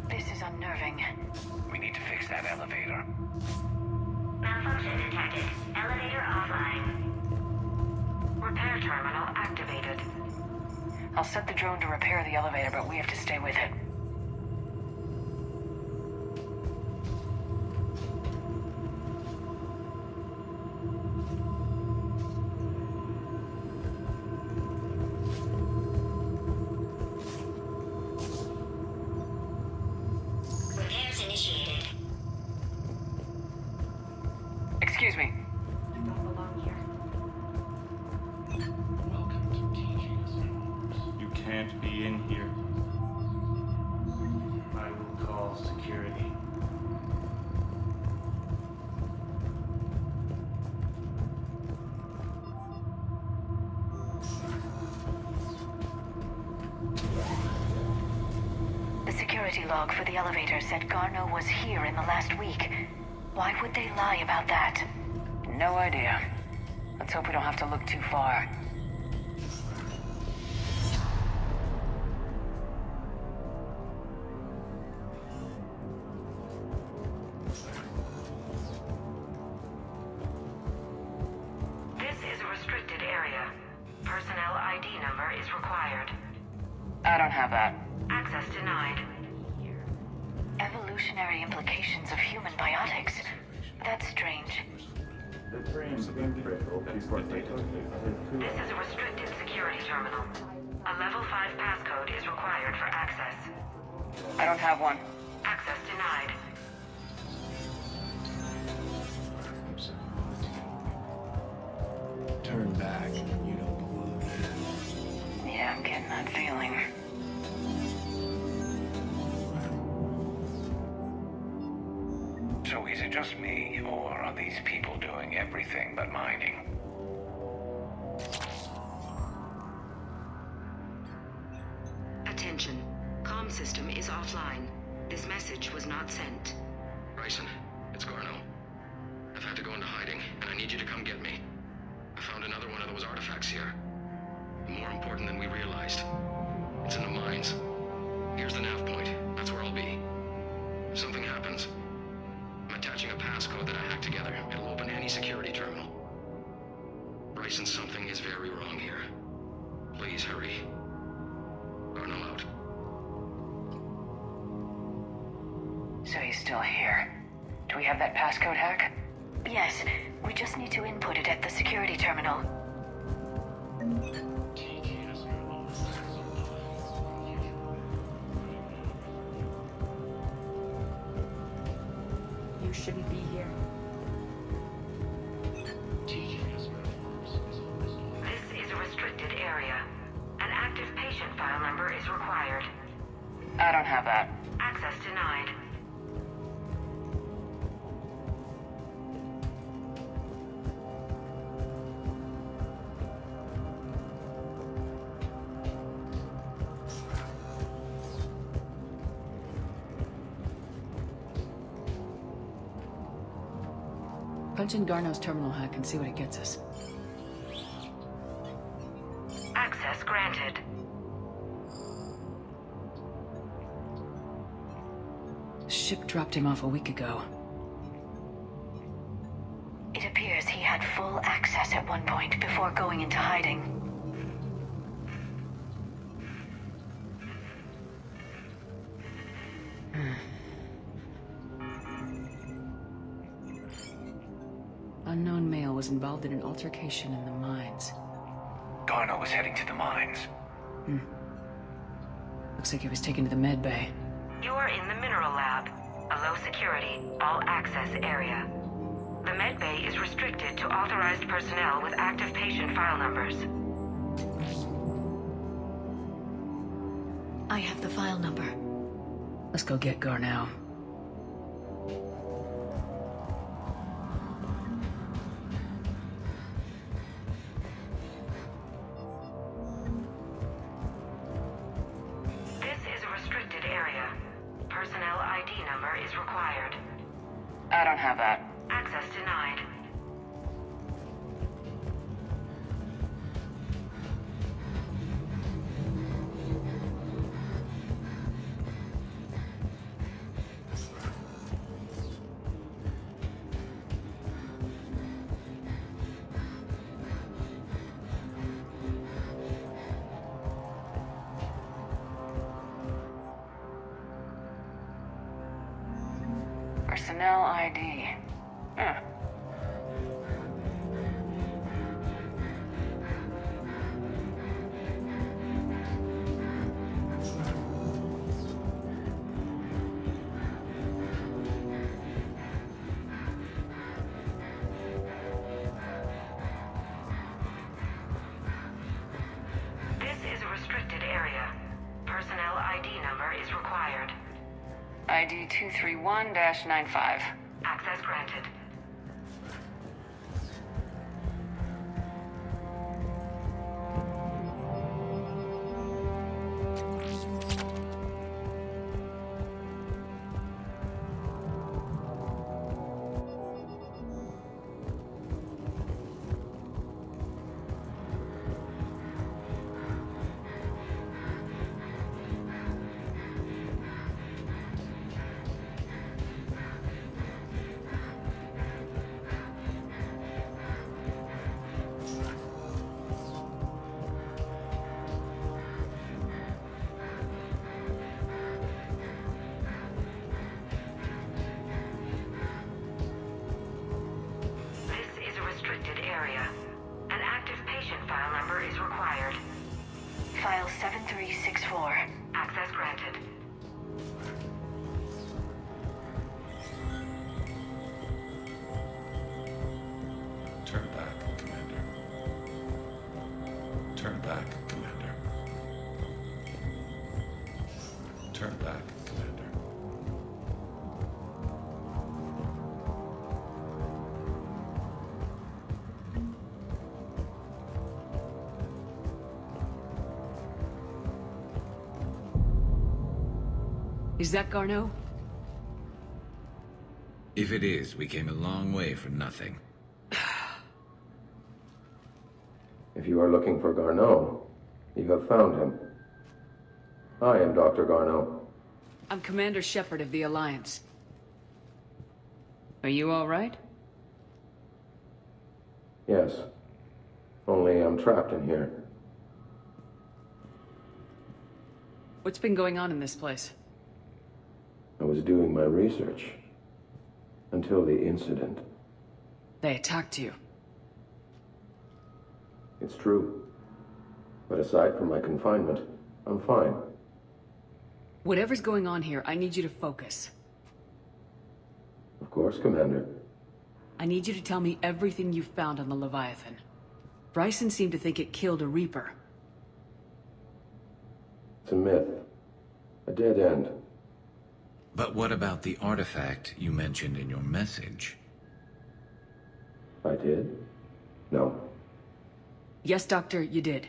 This is unnerving. We need to fix that elevator. Malfunction detected. Elevator offline. Repair terminal activated. I'll set the drone to repair the elevator, but we have to stay with it. Repairs initiated. Excuse me. I don't belong here. You can't be in here. I will call security. The security log for the elevator said Garno was here in the last week. Why would they lie about that? No idea. Let's hope we don't have to look too far. This is a restricted area. Personnel ID number is required. I don't have that. Access denied. Evolutionary implications of human biotics. That's strange. This is a restricted security terminal. A level 5 passcode is required for access. I don't have one. Access denied. Turn back. You don't belong here. Yeah, I'm getting that feeling. So is it just me, or are these people doing everything but mining? Attention. Comm system is offline. This message was not sent. Bryson, it's Garno. I've had to go into hiding, and I need you to come get me. I found another one of those artifacts here. More important than we realized. It's in the mines. Here's the nav point. That's where I'll be. If something happens, I'm attaching a passcode that I hacked together. It'll open any security terminal. Bryson, something is very wrong here. Please hurry. Garno out. So he's still here. Do we have that passcode hack? Yes. We just need to input it at the security terminal. You shouldn't be here. This is a restricted area. An active patient file number is required. I don't have that. Access denied. Punch in Garno's terminal hack and see what it gets us. Access granted. Ship dropped him off a week ago. It appears he had full access at one point before going into hiding. Unknown male was involved in an altercation in the mines. Garno was heading to the mines. Looks like he was taken to the med bay. You are in the mineral lab, a low security, all access area. The med bay is restricted to authorized personnel with active patient file numbers. I have the file number. Let's go get Garno. This is a restricted area. Personnel ID number is required. I don't have that. Access denied. Personnel ID. Huh. This is a restricted area. Personnel ID number is required. ID 231-95. Access granted. File 7364. Access granted. Turn back, Commander. Turn back, Commander. Turn back, Commander. Is that Garneau? If it is, we came a long way for nothing. If you are looking for Garneau, you have found him. I am Dr. Garneau. I'm Commander Shepard of the Alliance. Are you all right? Yes. Only I'm trapped in here. What's been going on in this place? I was doing my research. Until the incident. They attacked you. It's true. But aside from my confinement, I'm fine. Whatever's going on here, I need you to focus. Of course, Commander. I need you to tell me everything you found on the Leviathan. Bryson seemed to think it killed a Reaper. It's a myth. A dead end. But what about the artifact you mentioned in your message? I did? No. Yes, Doctor, you did.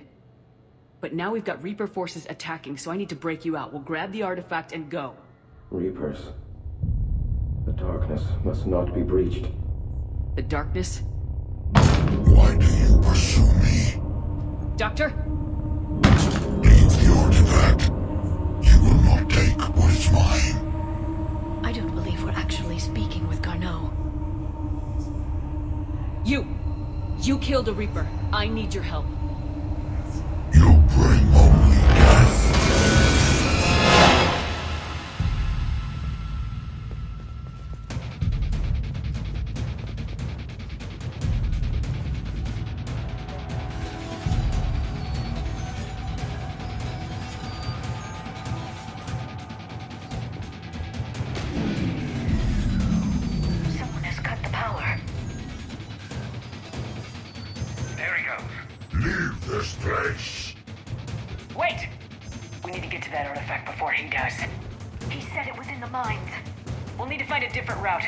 But now we've got Reaper forces attacking, so I need to break you out. We'll grab the artifact and go. Reapers. The darkness must not be breached. The darkness? Why do you pursue me? Doctor? Leave the artifact. You will not take what is mine. I don't believe we're actually speaking with Garneau. You killed a Reaper. I need your help. You bring only death. Someone has cut the power. There he goes. Leave this place. Wait! We need to get to that artifact before he does. He said it was in the mines. We'll need to find a different route.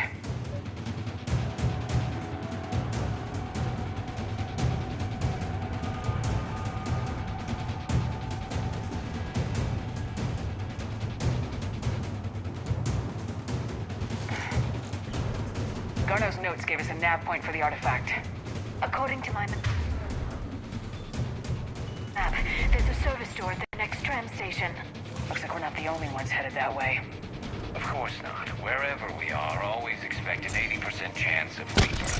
Garneau's notes gave us a nav point for the artifact. According to my map, there's a service door at the next tram station. Looks like we're not the only ones headed that way. Of course not. Wherever we are, always expect an 80% chance of Reapers.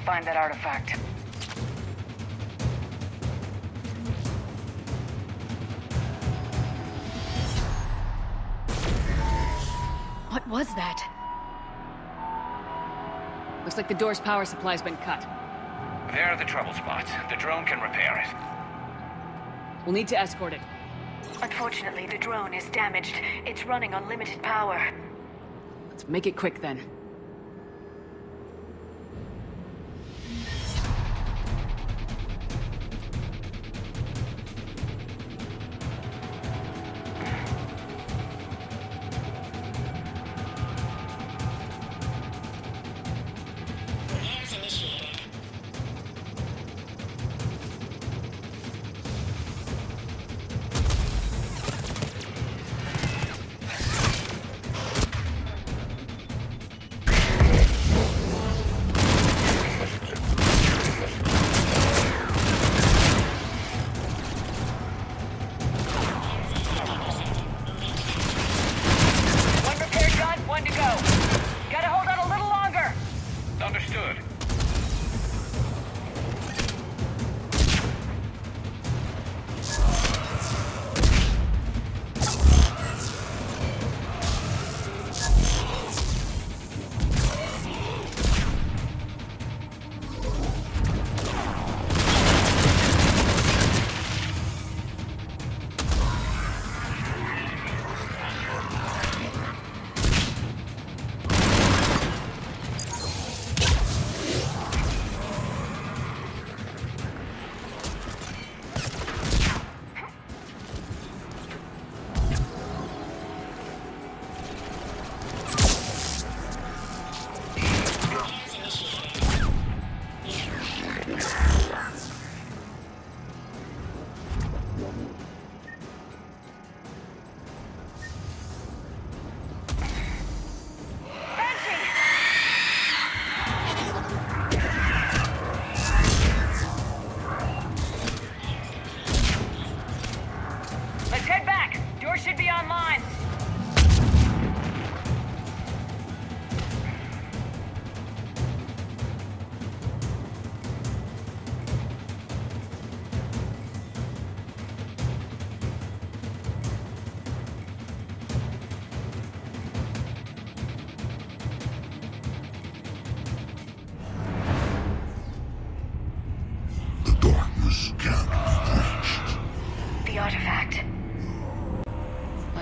Find that artifact. What was that? Looks like the door's power supply's been cut. There are the trouble spots. The drone can repair it. We'll need to escort it. Unfortunately, the drone is damaged. It's running on limited power. Let's make it quick then.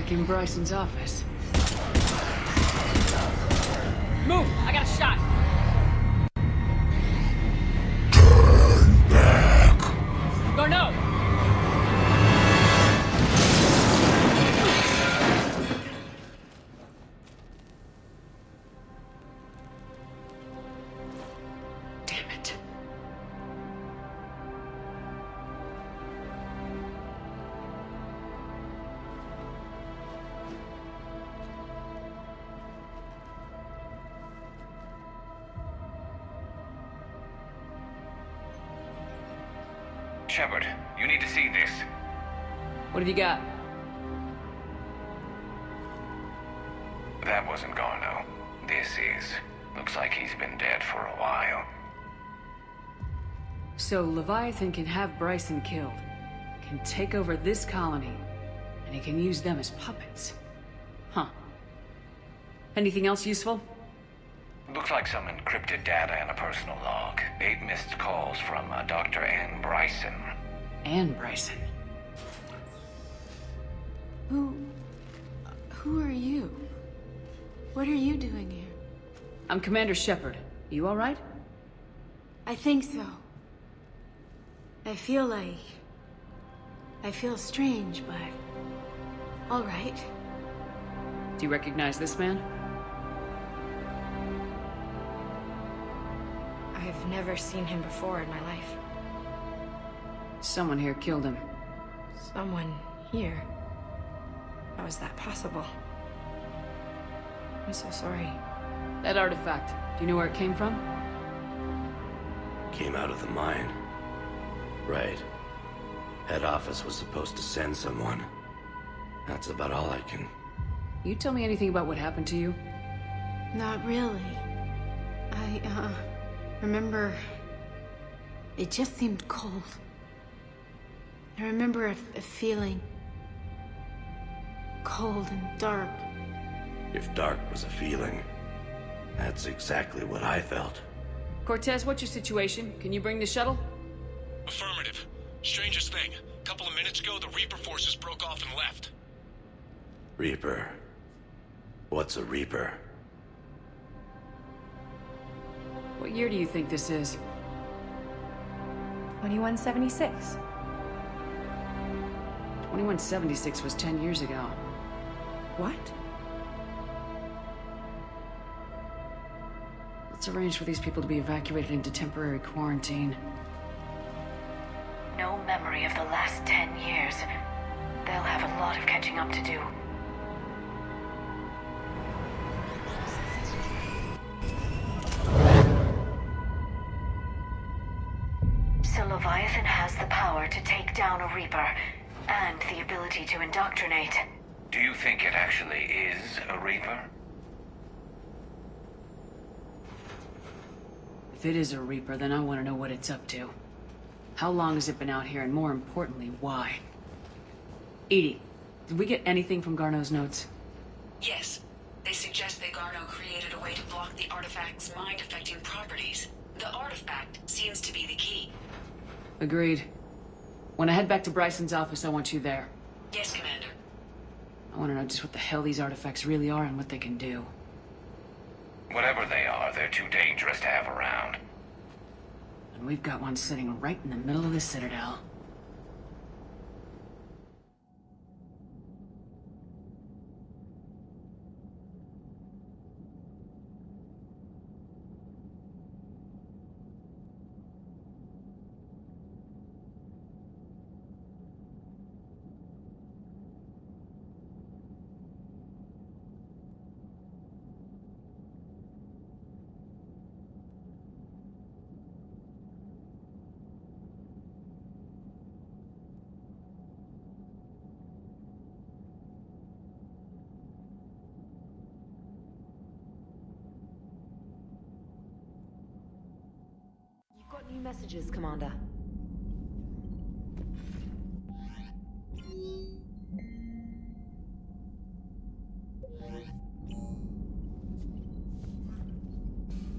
In Bryson's office. Move! I got a shot! Turn back! Garneau! Damn it. Shepard, you need to see this. What have you got? That wasn't Garneau. This is. Looks like he's been dead for a while. So Levathan can have Bryson killed, can take over this colony, and he can use them as puppets. Huh. Anything else useful? Looks like some encrypted data and a personal log. 8 missed calls from Dr. Ann Bryson. Ann Bryson? Who are you? What are you doing here? I'm Commander Shepard. You all right? I think so. I feel strange, but all right. Do you recognize this man? I've never seen him before in my life. Someone here killed him. Someone here? How is that possible? I'm so sorry. That artifact, do you know where it came from? Came out of the mine. Right. Head office was supposed to send someone. That's about all I can... You tell me anything about what happened to you? Not really. I remember... It just seemed cold. I remember a feeling... cold and dark. If dark was a feeling, that's exactly what I felt. Cortez, what's your situation? Can you bring the shuttle? Affirmative. Strangest thing. Couple of minutes ago, the Reaper forces broke off and left. Reaper. What's a Reaper? What year do you think this is? 2176. 2176 was 10 years ago. What? Let's arrange for these people to be evacuated into temporary quarantine. No memory of the last 10 years. They'll have a lot of catching up to do. So Levathan has the power to take down a Reaper, and the ability to indoctrinate. Do you think it actually is a Reaper? If it is a Reaper, then I want to know what it's up to. How long has it been out here, and more importantly, why? Edie, did we get anything from Garneau's notes? Yes. They suggest that Garneau created a way to block the artifact's mind-affecting properties. The artifact seems to be the key. Agreed. When I head back to Bryson's office, I want you there. Yes, Commander. I want to know just what the hell these artifacts really are and what they can do. Whatever they are, they're too dangerous to have around. And we've got one sitting right in the middle of the Citadel. Got new messages, Commander.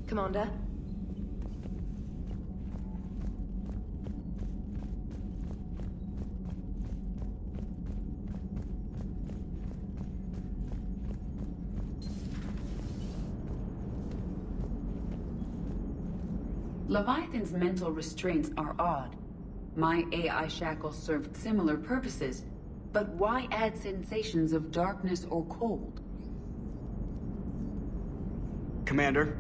Commander? Leviathan's mental restraints are odd. My AI shackles served similar purposes, but why add sensations of darkness or cold? Commander?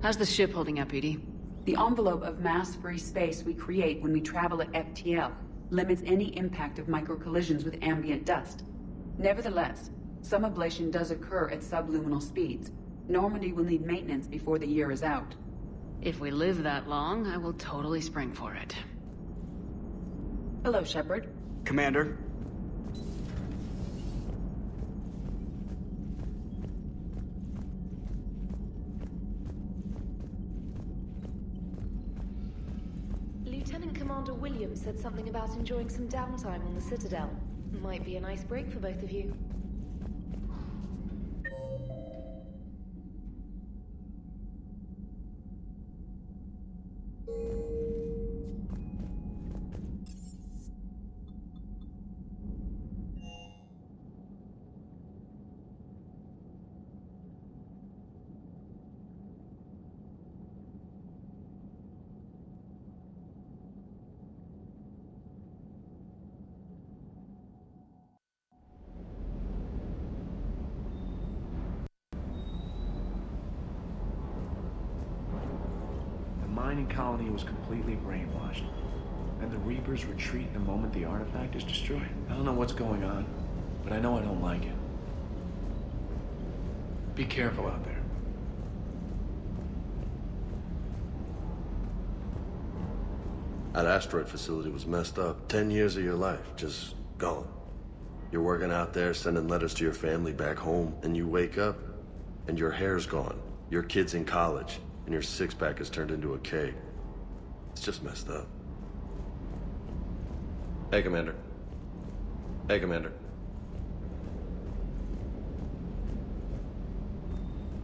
How's the ship holding up, Edie? The envelope of mass-free space we create when we travel at FTL limits any impact of micro-collisions with ambient dust. Nevertheless, some ablation does occur at subluminal speeds. Normandy will need maintenance before the year is out. If we live that long, I will totally spring for it. Hello, Shepard. Commander? Lieutenant Commander Williams said something about enjoying some downtime on the Citadel. Might be a nice break for both of you. The mining colony was completely brainwashed. and the Reapers retreat the moment the artifact is destroyed. I don't know what's going on, but I know I don't like it. Be careful out there. That asteroid facility was messed up. 10 years of your life, just gone. You're working out there, sending letters to your family back home, and you wake up, and your hair's gone. Your kid's in college, and your six-pack is turned into a keg. It's just messed up. Hey, Commander. Hey, Commander.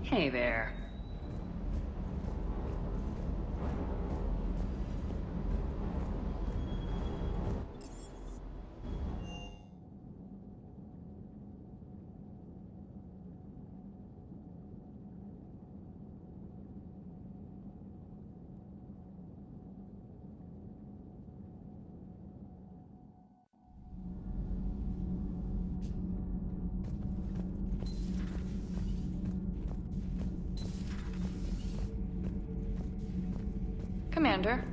Hey there. Commander.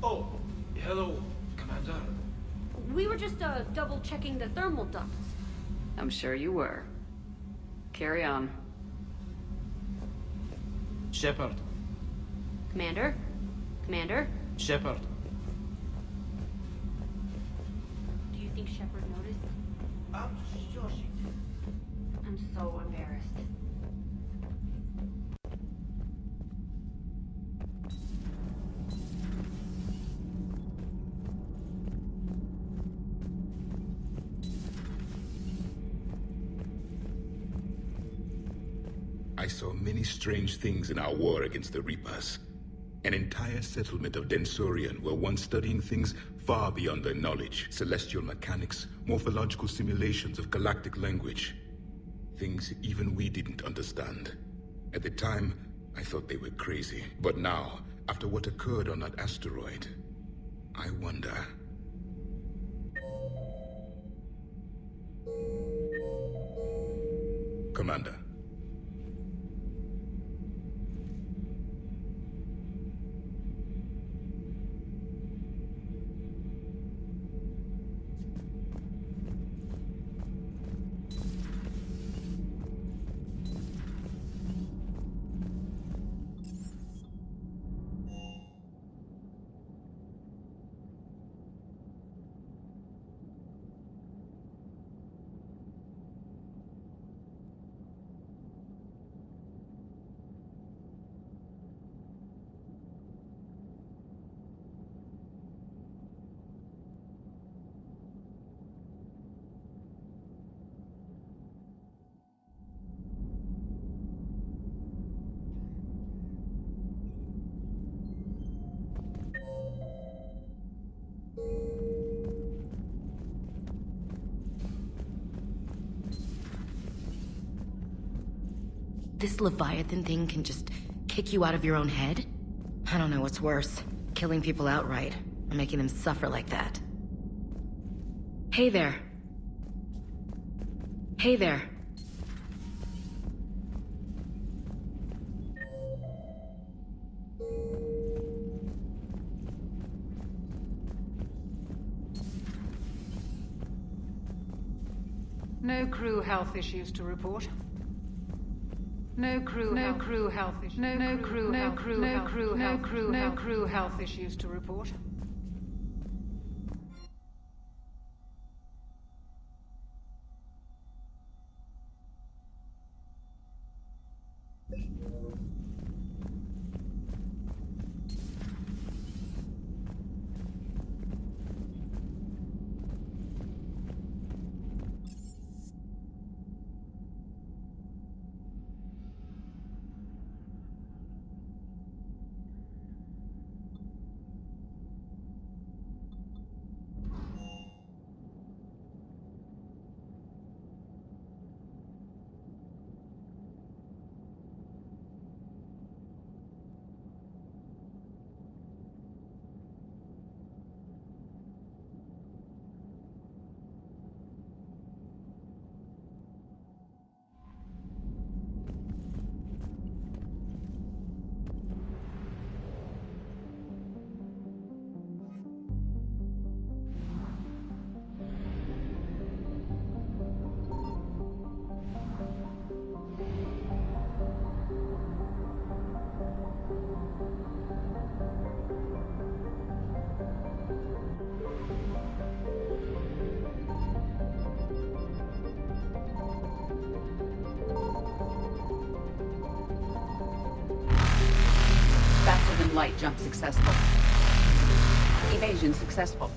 Oh, hello, Commander. We were just double-checking the thermal ducts. I'm sure you were. Carry on. Shepard. Commander? Commander? Shepard. Do you think Shepard noticed? I'm sure she did. I'm so embarrassed. I saw many strange things in our war against the Reapers. An entire settlement of Densorian were once studying things far beyond their knowledge. Celestial mechanics, morphological simulations of galactic language. Things even we didn't understand. At the time, I thought they were crazy. But now, after what occurred on that asteroid, I wonder... Commander. This Leviathan thing can just kick you out of your own head? I don't know what's worse, killing people outright, or making them suffer like that. Hey there. Hey there. No crew health issues to report. No crew health issues. No crew health issues to report. Light jump successful. Evasion successful.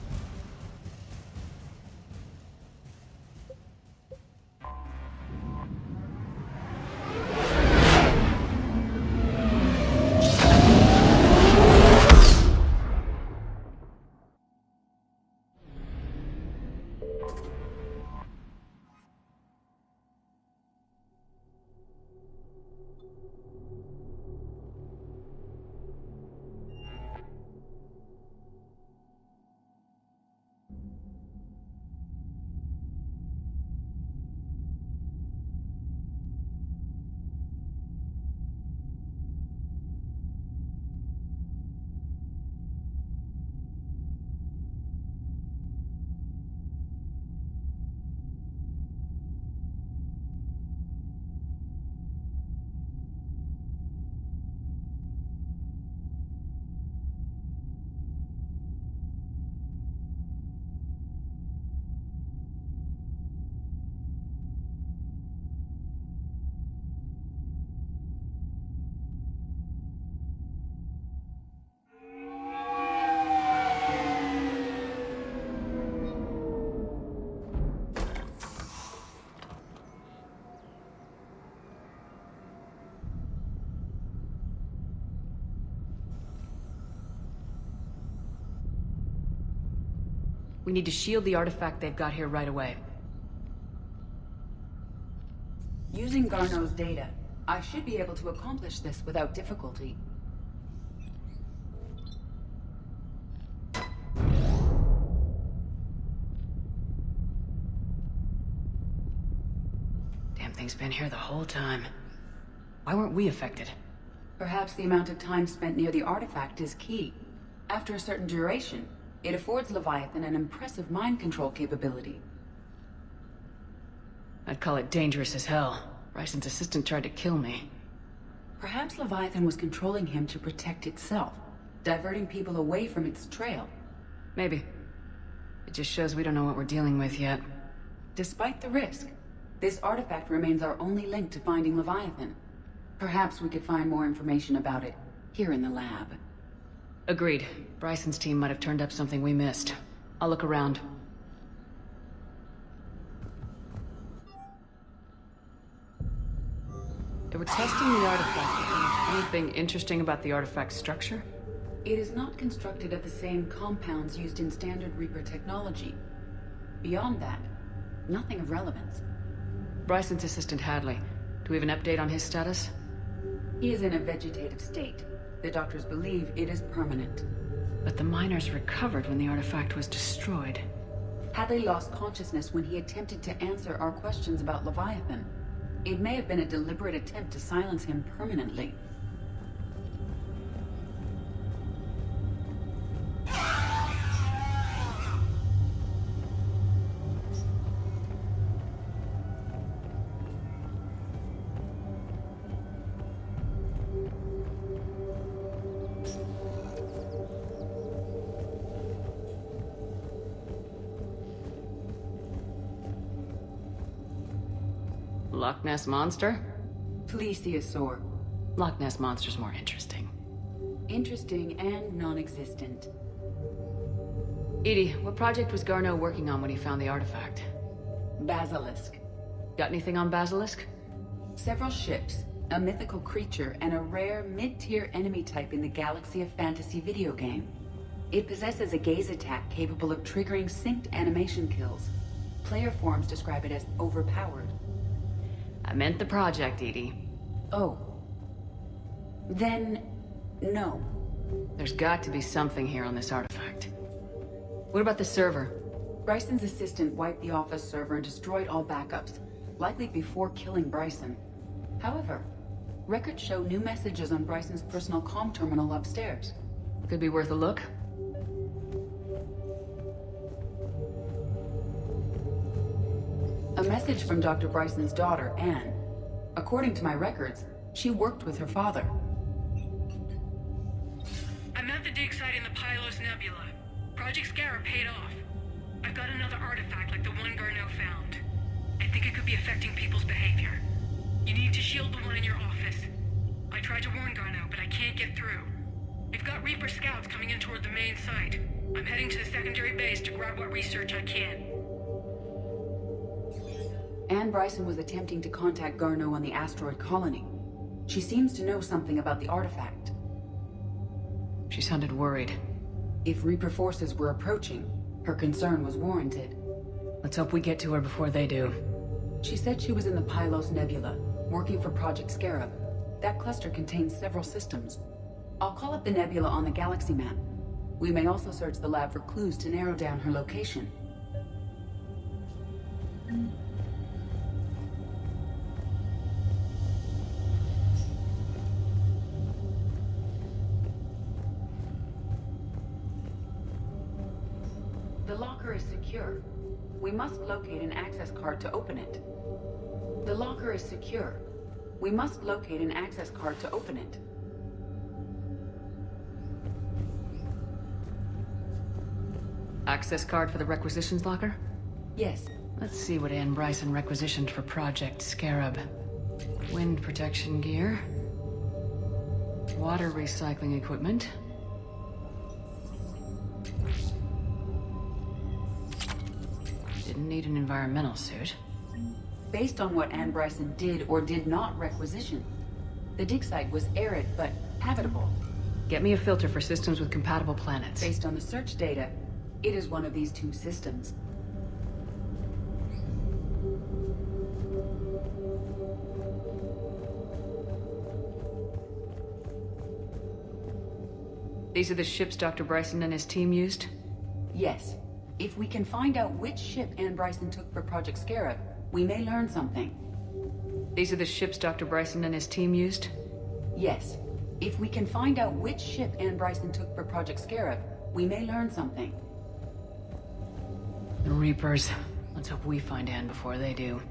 We need to shield the artifact they've got here right away. Using Garneau's data, I should be able to accomplish this without difficulty. Damn thing's been here the whole time. Why weren't we affected? Perhaps the amount of time spent near the artifact is key. After a certain duration, it affords Leviathan an impressive mind control capability. I'd call it dangerous as hell. Bryson's assistant tried to kill me. Perhaps Leviathan was controlling him to protect itself, diverting people away from its trail. Maybe. It just shows we don't know what we're dealing with yet. Despite the risk, this artifact remains our only link to finding Leviathan. Perhaps we could find more information about it here in the lab. Agreed. Bryson's team might have turned up something we missed. I'll look around. They were testing the artifact. Anything interesting about the artifact's structure? It is not constructed of the same compounds used in standard Reaper technology. Beyond that, nothing of relevance. Bryson's assistant Hadley. Do we have an update on his status? He is in a vegetative state. The doctors believe it is permanent. But the miners recovered when the artifact was destroyed. Hadley lost consciousness when he attempted to answer our questions about Leviathan. It may have been a deliberate attempt to silence him permanently. Loch Ness Monster? Plesiosaur. Loch Ness Monster's more interesting. Interesting and non-existent. Edie, what project was Garneau working on when he found the artifact? Basilisk. Got anything on Basilisk? Several ships, a mythical creature, and a rare mid-tier enemy type in the Galaxy of Fantasy video game. It possesses a gaze attack capable of triggering synced animation kills. Player forums describe it as overpowered. I meant the project, Edie. Oh. Then, no. There's got to be something here on this artifact. What about the server? Bryson's assistant wiped the office server and destroyed all backups, likely before killing Bryson. However, records show new messages on Bryson's personal comm terminal upstairs. Could be worth a look. A message from Dr. Bryson's daughter, Anne. According to my records, she worked with her father. I'm at the dig site in the Pylos Nebula. Project Scarab paid off. I've got another artifact like the one Garneau found. I think it could be affecting people's behavior. You need to shield the one in your office. I tried to warn Garneau, but I can't get through. If I've got Reaper scouts coming in toward the main site. I'm heading to the secondary base to grab what research I can. Anne Bryson was attempting to contact Garneau on the asteroid colony. She seems to know something about the artifact. She sounded worried. If Reaper forces were approaching, her concern was warranted. Let's hope we get to her before they do. She said she was in the Pylos Nebula, working for Project Scarab. That cluster contains several systems. I'll call up the nebula on the galaxy map. We may also search the lab for clues to narrow down her location. The locker is secure. We must locate an access card to open it. The locker is secure. We must locate an access card to open it. Access card for the requisitions locker? Yes. Let's see what Anne Bryson requisitioned for Project Scarab. Wind protection gear. Water recycling equipment. Didn't need an environmental suit. Based on what Anne Bryson did or did not requisition, the dig site was arid but habitable. Get me a filter for systems with compatible planets. Based on the search data, it is one of these two systems. These are the ships Dr. Bryson and his team used? Yes. If we can find out which ship Anne Bryson took for Project Scarab, we may learn something. These are the ships Dr. Bryson and his team used? Yes. If we can find out which ship Anne Bryson took for Project Scarab, we may learn something. The Reapers. Let's hope we find Anne before they do.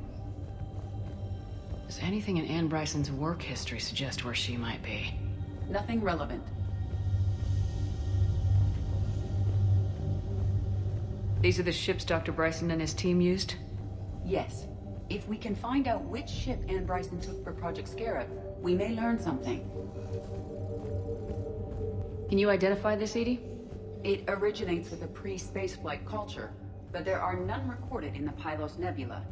Does anything in Anne Bryson's work history suggest where she might be? Nothing relevant. These are the ships Dr. Bryson and his team used? Yes. If we can find out which ship Anne Bryson took for Project Scarab, we may learn something. Can you identify this, Edie? It originates with a pre-spaceflight culture, but there are none recorded in the Pylos Nebula.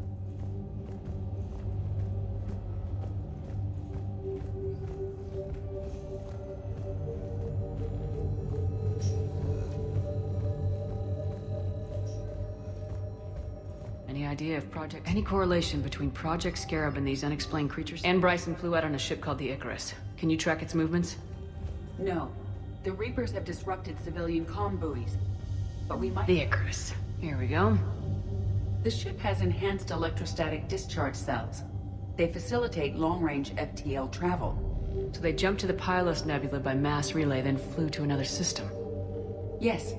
Any idea if any correlation between Project Scarab and these unexplained creatures? Anne Bryson flew out on a ship called the Icarus. Can you track its movements? No. The Reapers have disrupted civilian comm buoys, but we might... The Icarus. Here we go. The ship has enhanced electrostatic discharge cells. They facilitate long-range FTL travel. So they jumped to the Pylos Nebula by mass relay, then flew to another system? Yes.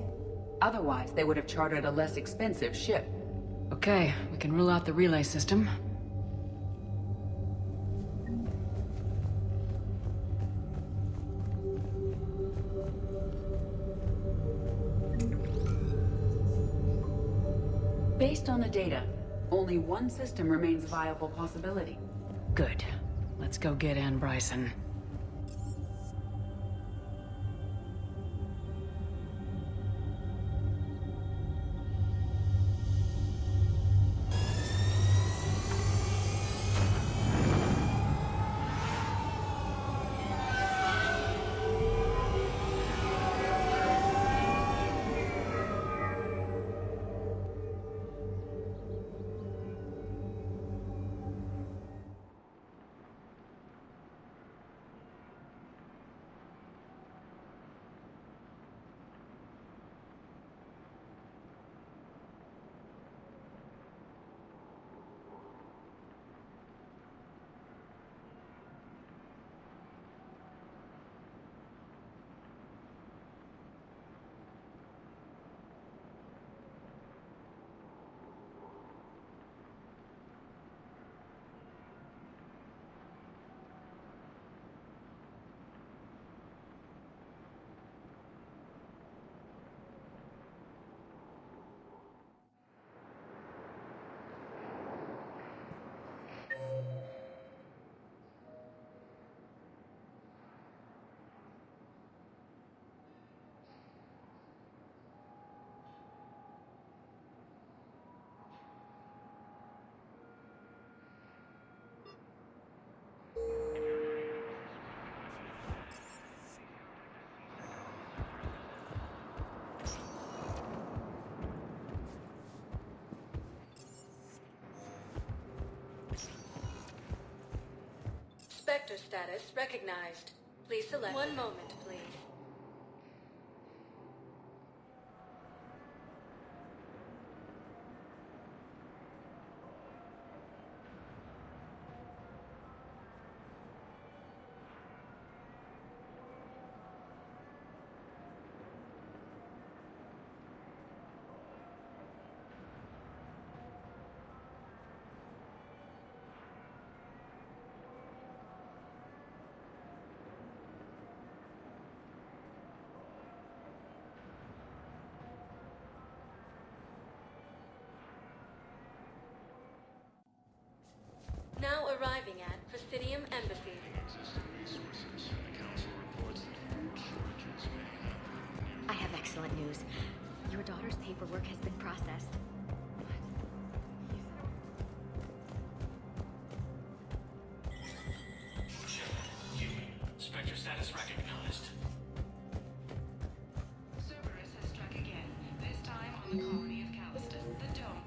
Otherwise, they would have chartered a less expensive ship. Okay, we can rule out the relay system. Based on the data, only one system remains a viable possibility. Good. Let's go get Anne Bryson. Spectre status recognized. Please select. One moment, please. Now arriving at Presidium Embassy. I have excellent news. Your daughter's paperwork has been processed. Spectre status recognized. Cerberus has struck again, this time on the colony of Calliston, the Dome.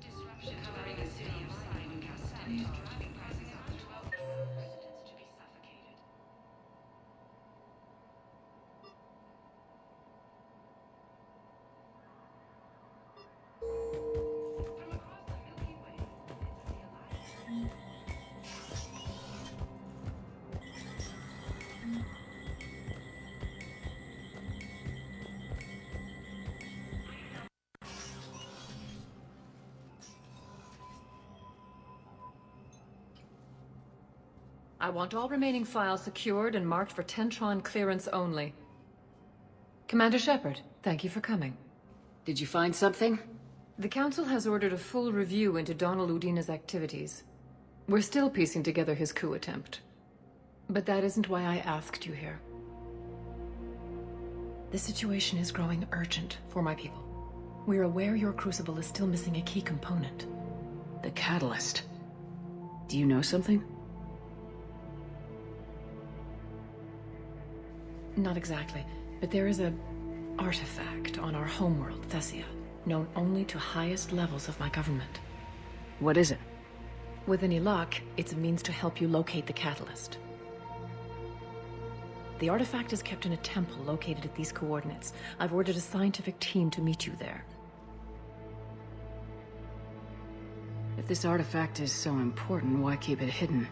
Disruption covering the city of Simon Castelli, driving prices up to 12 residents to be suffocated. From across the Milky Way, it's the Alliance. I want all remaining files secured and marked for Tentron clearance only. Commander Shepard, thank you for coming. Did you find something? The Council has ordered a full review into Donald Udina's activities. We're still piecing together his coup attempt. But that isn't why I asked you here. The situation is growing urgent for my people. We're aware your crucible is still missing a key component. The catalyst. Do you know something? Not exactly, but there is a artifact on our homeworld, Thessia, known only to highest levels of my government. What is it? With any luck, it's a means to help you locate the catalyst. The artifact is kept in a temple located at these coordinates. I've ordered a scientific team to meet you there. If this artifact is so important, why keep it hidden?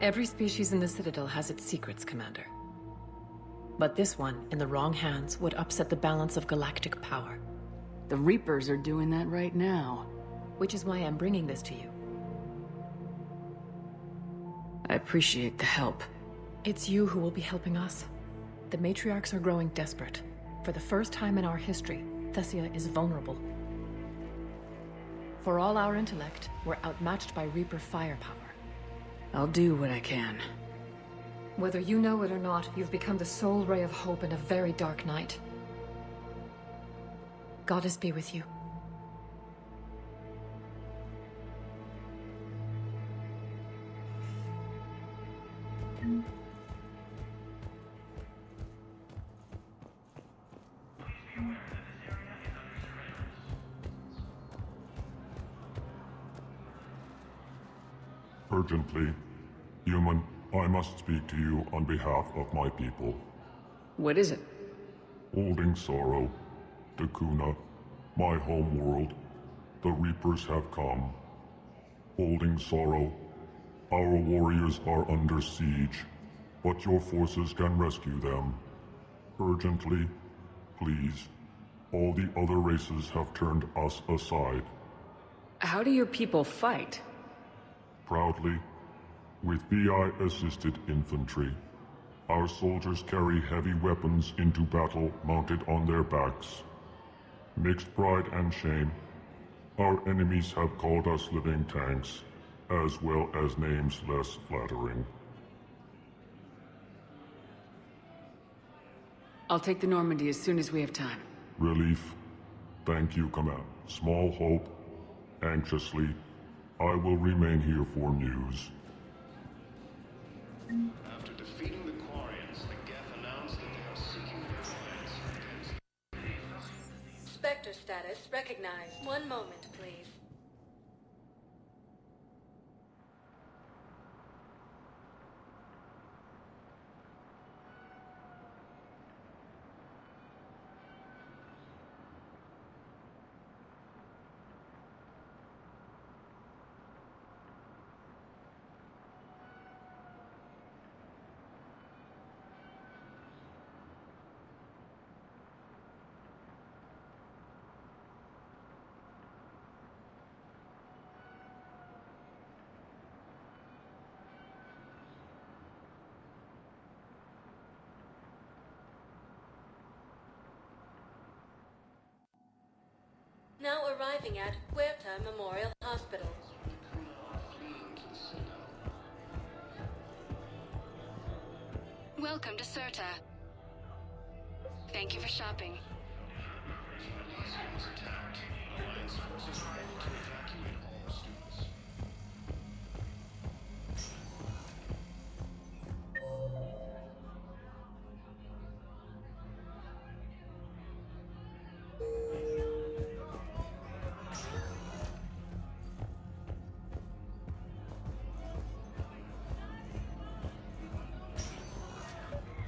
Every species in the Citadel has its secrets, Commander. But this one, in the wrong hands, would upset the balance of galactic power. The Reapers are doing that right now. Which is why I'm bringing this to you. I appreciate the help. It's you who will be helping us. The matriarchs are growing desperate. For the first time in our history, Thessia is vulnerable. For all our intellect, we're outmatched by Reaper firepower. I'll do what I can. Whether you know it or not, you've become the sole ray of hope in a very dark night. Goddess be with you. Urgently, human, I must speak to you on behalf of my people. What is it? Holding sorrow, Dakuna, my home world, the Reapers have come. Holding sorrow, our warriors are under siege, but your forces can rescue them. Urgently, please, all the other races have turned us aside. How do your people fight? Proudly, with VI-assisted infantry. Our soldiers carry heavy weapons into battle mounted on their backs. Mixed pride and shame, our enemies have called us living tanks, as well as names less flattering. I'll take the Normandy as soon as we have time. Relief. Thank you, Command. Small hope. Anxiously, I will remain here for news. After defeating the Quarians, the Geth announced that they are seeking their alliance against... Spectre status recognized. One moment, please. Now arriving at Huerta Memorial Hospital. Welcome to Certa. Thank you for shopping.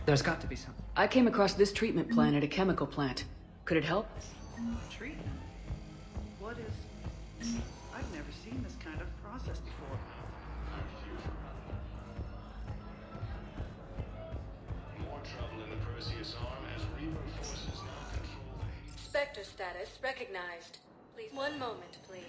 There's got to be something. I came across this treatment plan at a chemical plant. Could it help? Treatment? What is... I've never seen this kind of process before. More trouble in the Perseus arm as Reaper forces now control the... Spectre status recognized. Please, one moment, please.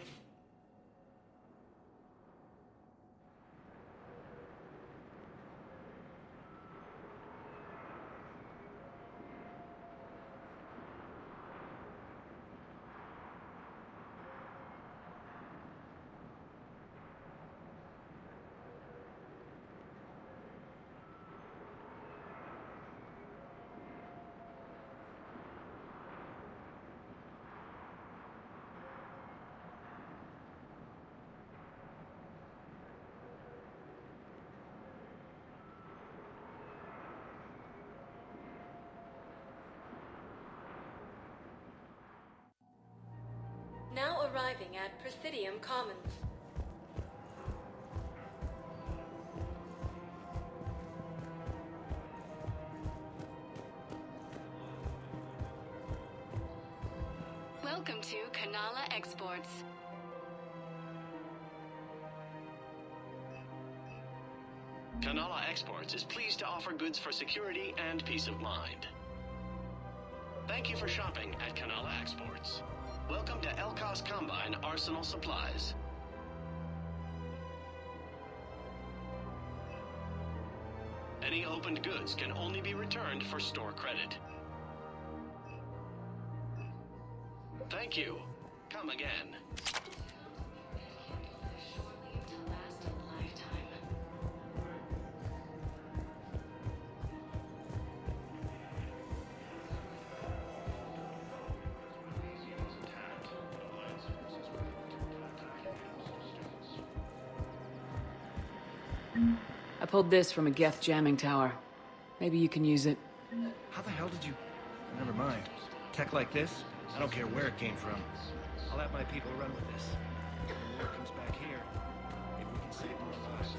Now arriving at Presidium Commons. Welcome to Kanala Exports. Kanala Exports is pleased to offer goods for security and peace of mind. Thank you for shopping at Kanala Exports. Welcome to Elkos Combine Arsenal Supplies. Any opened goods can only be returned for store credit. Thank you. Come again. I pulled this from a Geth jamming tower. Maybe you can use it. How the hell did you... Never mind. Tech like this? I don't care where it came from. I'll let my people run with this. When the war comes back here, maybe we can save more lives.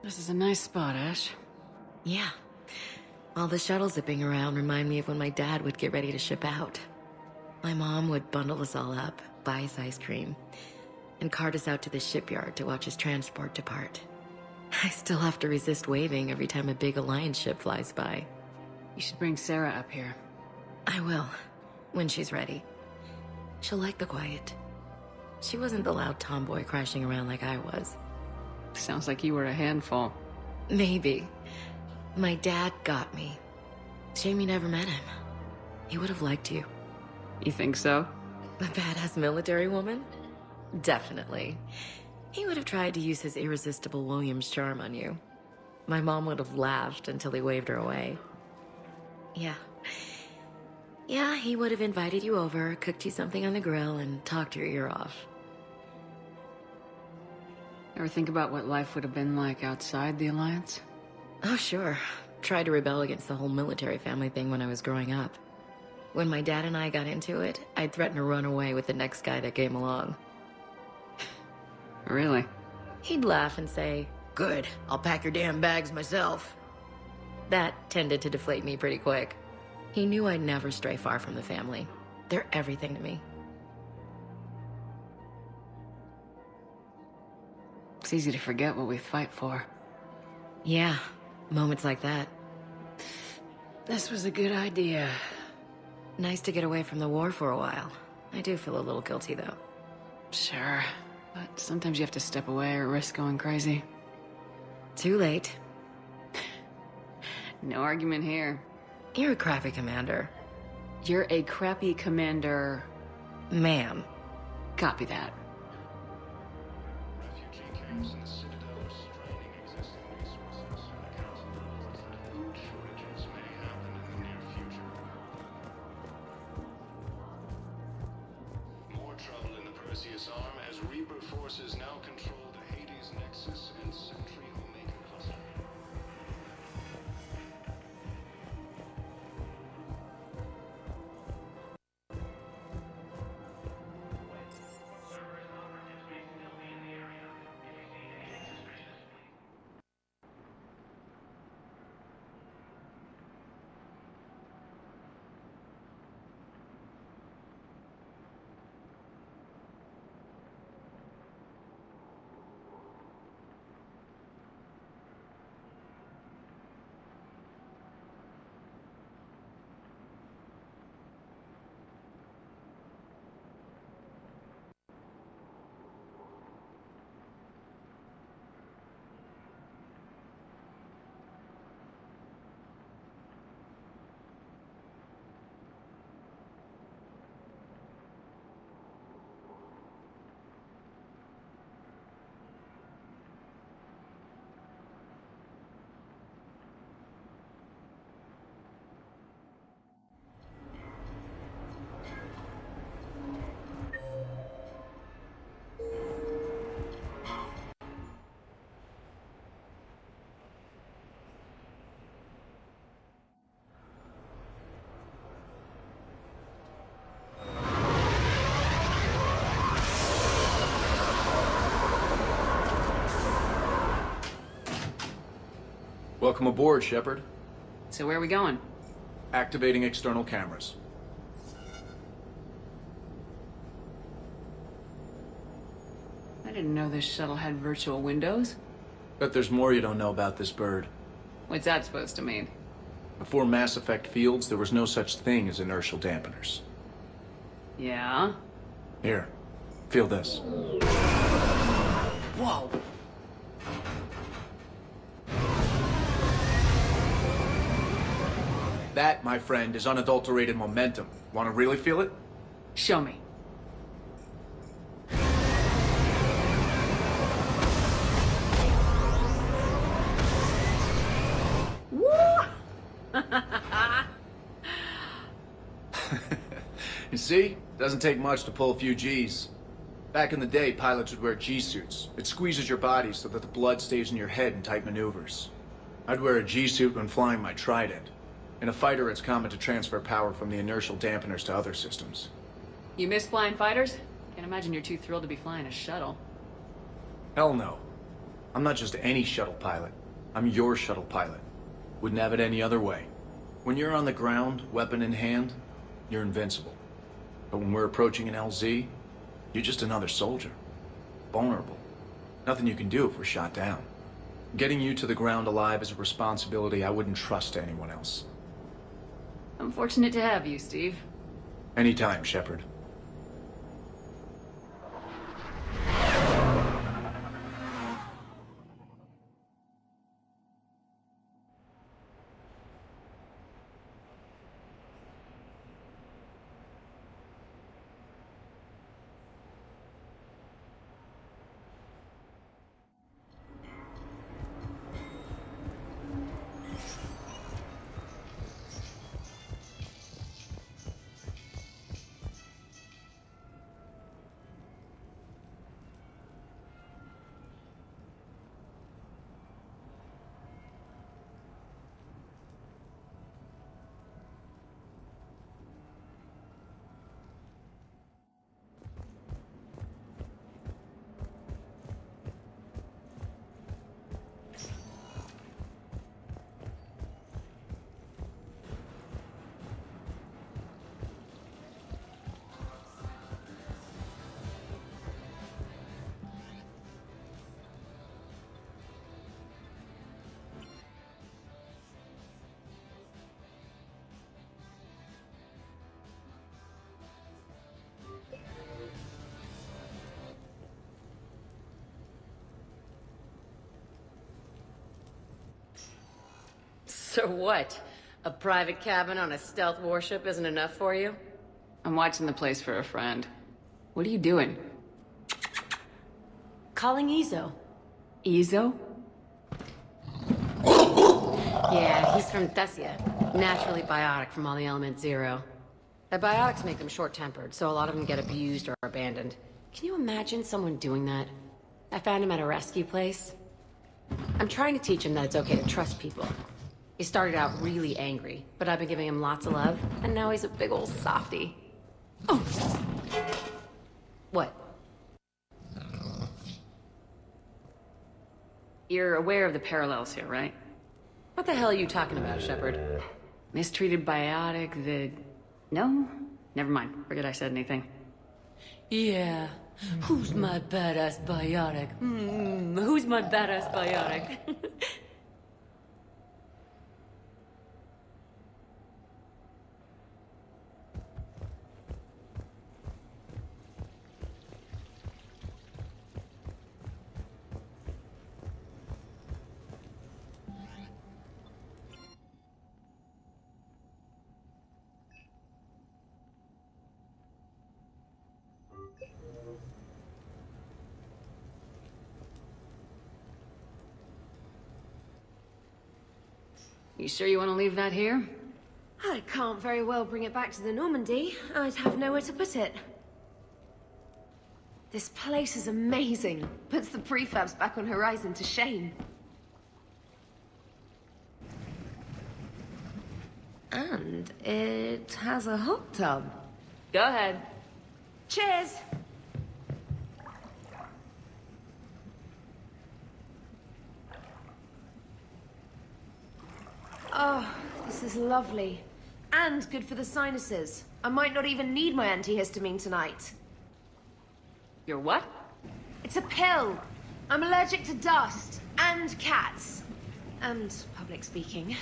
This is a nice spot, Ash. Yeah. All the shuttles zipping around remind me of when my dad would get ready to ship out. My mom would bundle us all up, buy us ice cream, and cart us out to the shipyard to watch his transport depart. I still have to resist waving every time a big Alliance ship flies by. You should bring Sarah up here. I will, when she's ready. She'll like the quiet. She wasn't the loud tomboy crashing around like I was. Sounds like you were a handful. Maybe. My dad got me. Shame you never met him. He would have liked you. You think so? A badass military woman? Definitely. He would have tried to use his irresistible Williams charm on you. My mom would have laughed until he waved her away. Yeah. Yeah, he would have invited you over, cooked you something on the grill, and talked your ear off. Ever think about what life would have been like outside the Alliance? Oh, sure. Tried to rebel against the whole military family thing when I was growing up. When my dad and I got into it, I'd threaten to run away with the next guy that came along. Really? He'd laugh and say, "Good, I'll pack your damn bags myself." That tended to deflate me pretty quick. He knew I'd never stray far from the family. They're everything to me. It's easy to forget what we fight for. Yeah, moments like that. This was a good idea. Nice to get away from the war for a while. I do feel a little guilty, though. Sure, but sometimes you have to step away or risk going crazy. Too late. No argument here. You're a crappy commander. You're a crappy commander. Ma'am. Copy that. Refugee camps in the Citadel are straining existing resources and accounts that food shortages may happen in the near future. More trouble in the Perseus Arm as Reaper forces now control the Hades Nexus and Sentry Omega Cluster. Welcome aboard, Shepard. So where are we going? Activating external cameras. I didn't know this shuttle had virtual windows. Bet there's more you don't know about this bird. What's that supposed to mean? Before Mass Effect fields, there was no such thing as inertial dampeners. Yeah? Here, feel this. Whoa! That, my friend, is unadulterated momentum. Want to really feel it? Show me. You see? Doesn't take much to pull a few Gs. Back in the day, pilots would wear G-suits. It squeezes your body so that the blood stays in your head in tight maneuvers. I'd wear a G-suit when flying my Trident. In a fighter, it's common to transfer power from the inertial dampeners to other systems. You miss flying fighters? Can't imagine you're too thrilled to be flying a shuttle. Hell no. I'm not just any shuttle pilot. I'm your shuttle pilot. Wouldn't have it any other way. When you're on the ground, weapon in hand, you're invincible. But when we're approaching an LZ, you're just another soldier. Vulnerable. Nothing you can do if we're shot down. Getting you to the ground alive is a responsibility I wouldn't trust to anyone else. I'm fortunate to have you, Steve. Anytime, Shepard. So what? A private cabin on a stealth warship isn't enough for you? I'm watching the place for a friend. What are you doing? Calling Ezo. Ezo? Yeah, he's from Thessia. Naturally biotic from all the element zero. The biotics make them short-tempered, so a lot of them get abused or abandoned. Can you imagine someone doing that? I found him at a rescue place. I'm trying to teach him that it's okay to trust people. He started out really angry, but I've been giving him lots of love, and now he's a big old softie. Oh! What? You're aware of the parallels here, right? What the hell are you talking about, Shepard? Mistreated biotic, the... No? Never mind. Forget I said anything. Yeah. Who's my badass biotic? Who's my badass biotic? You sure you want to leave that here? I can't very well bring it back to the Normandy. I'd have nowhere to put it. This place is amazing. Puts the prefabs back on Horizon to shame. And it has a hot tub. Go ahead. Cheers! Oh, this is lovely. And good for the sinuses. I might not even need my antihistamine tonight. Your what? It's a pill. I'm allergic to dust. And cats. And public speaking.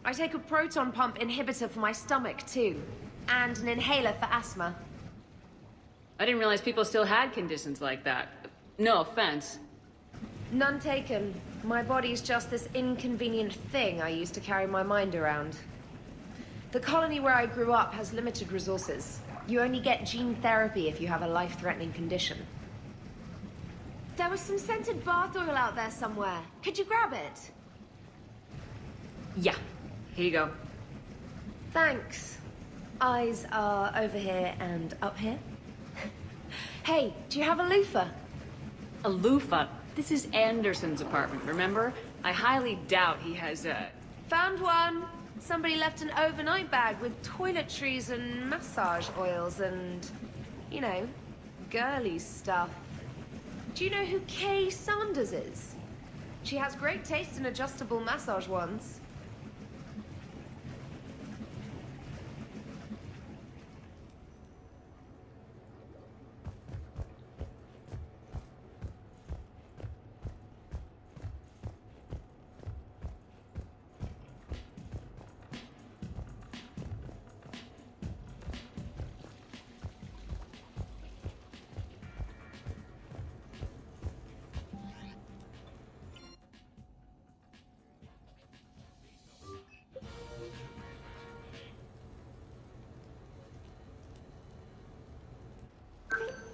I take a proton pump inhibitor for my stomach, too. And an inhaler for asthma. I didn't realize people still had conditions like that. No offense. None taken. My body's just this inconvenient thing I use to carry my mind around. The colony where I grew up has limited resources. You only get gene therapy if you have a life-threatening condition. There was some scented bath oil out there somewhere. Could you grab it? Yeah. Here you go. Thanks. Eyes are over here and up here. Hey, do you have a loofah? A loofah? This is Anderson's apartment, remember? I highly doubt he has a... Found one! Somebody left an overnight bag with toiletries and massage oils and, you know, girly stuff. Do you know who Kay Sanders is? She has great taste in adjustable massage ones.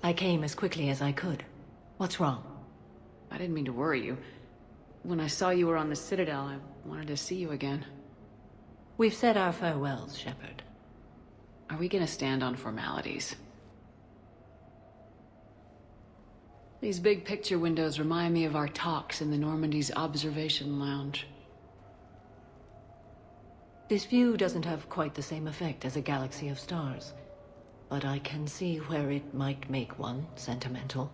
I came as quickly as I could. What's wrong? I didn't mean to worry you. When I saw you were on the Citadel, I wanted to see you again. We've said our farewells, Shepard. Are we gonna stand on formalities? These big picture windows remind me of our talks in the Normandy's observation lounge. This view doesn't have quite the same effect as a galaxy of stars, but I can see where it might make one sentimental.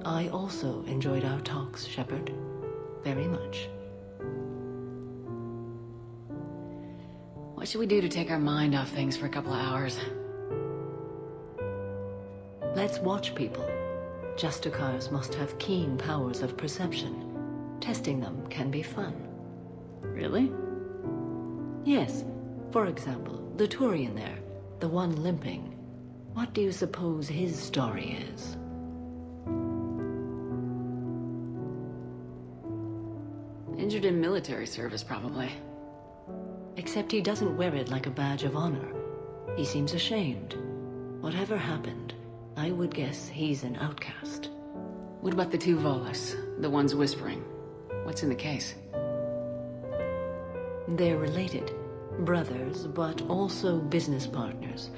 I also enjoyed our talks, Shepard. Very much. What should we do to take our mind off things for a couple of hours? Let's watch people. Justicars must have keen powers of perception. Testing them can be fun. Really? Yes. For example, the Turian there, the one limping. What do you suppose his story is? Injured in military service, probably. Except he doesn't wear it like a badge of honor. He seems ashamed. Whatever happened, I would guess he's an outcast. What about the two Volas? The ones whispering? What's in the case? They're related. Brothers, but also business partners.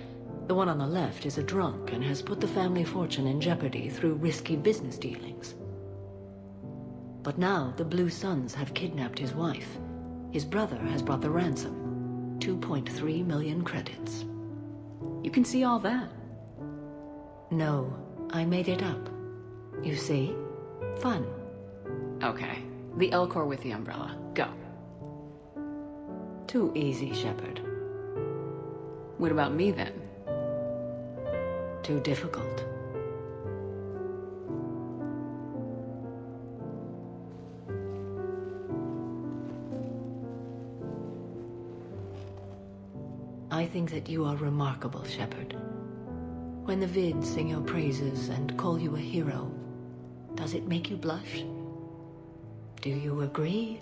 The one on the left is a drunk and has put the family fortune in jeopardy through risky business dealings. But now the Blue Suns have kidnapped his wife. His brother has brought the ransom. 2.3 million credits. You can see all that? No, I made it up. You see? Fun. Okay. The Elcor with the umbrella. Go. Too easy, Shepard. What about me, then? Too difficult. I think that you are remarkable, Shepard. When the vids sing your praises and call you a hero, does it make you blush? Do you agree?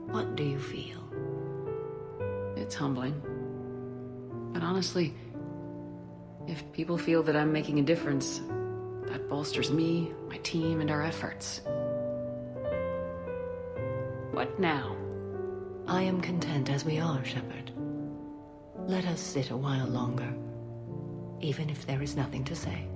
What do you feel? It's humbling. But honestly, if people feel that I'm making a difference, that bolsters me, my team, and our efforts. What now? I am content as we are, Shepard. Let us sit a while longer, even if there is nothing to say.